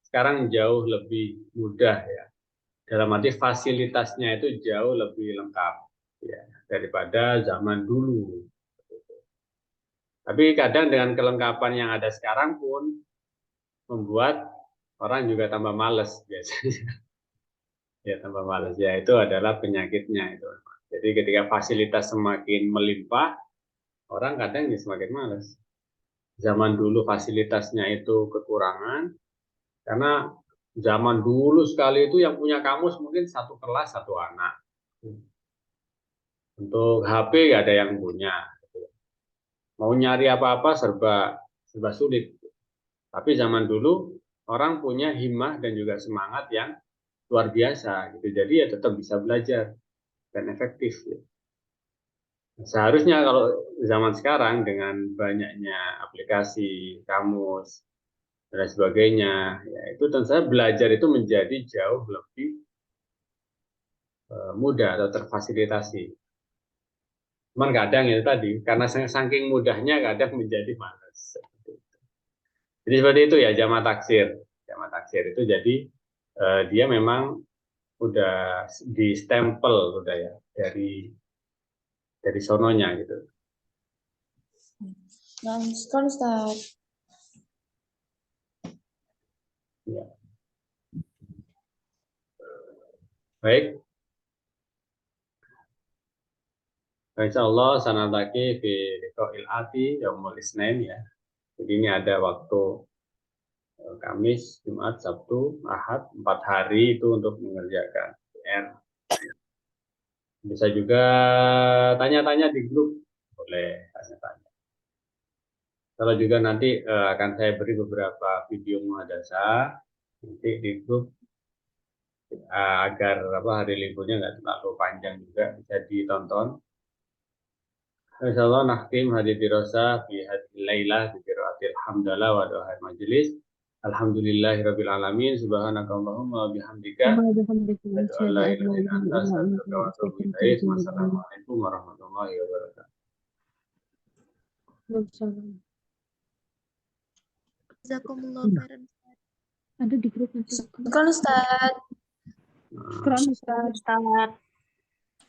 sekarang jauh lebih mudah ya, dalam arti fasilitasnya itu jauh lebih lengkap ya daripada zaman dulu. Tapi kadang dengan kelengkapan yang ada sekarang pun membuat orang juga tambah males biasanya. Ya tambah males ya, itu adalah penyakitnya itu. Jadi ketika fasilitas semakin melimpah, orang kadang ya semakin malas. Zaman dulu fasilitasnya itu kekurangan, karena zaman dulu sekali itu yang punya kamus mungkin satu kelas satu anak. Untuk HP nggak ada yang punya. Mau nyari apa-apa serba sulit. Tapi zaman dulu orang punya himmah dan juga semangat yang luar biasa gitu. Jadi ya tetap bisa belajar dan efektif. Seharusnya kalau zaman sekarang dengan banyaknya aplikasi, kamus, dan sebagainya, ya itu tentu saja belajar itu menjadi jauh lebih mudah atau terfasilitasi. Cuman kadang itu tadi, karena saking mudahnya kadang menjadi malas. Jadi seperti itu ya jamak taksir. Jamak taksir itu jadi dia memang udah di stempel udah ya dari sononya gitu. Dan sekarang Ustaz. Ya. Baik. Insya Allah sanataki fi liqa'il ati yaumul isnin ya. Jadi ini ada waktu Kamis, Jumat, Sabtu, Ahad, 4 hari itu untuk mengerjakan PR. Bisa juga tanya-tanya di grup, boleh tanya-tanya. Kalau juga nanti akan saya beri beberapa video muhadasah nanti di grup agar hari liburnya nggak terlalu panjang juga bisa ditonton. Insyaallah nakhtim hadis dirasa fi hadhihi lailah bi qiraatil hamdalah wa doa majelis. Alhamdulillahirabbil alamin. Subhanakallahumma wa bihamdika asyhadu an la ilaha illa anta astaghfiruka wa atubu ilaik. Wassalamualaikum warahmatullahi wabarakatuh. Jazakumullah khairan. Ada di grup nanti. Syukran Ustaz. Syukran Ustaz. Ustaz.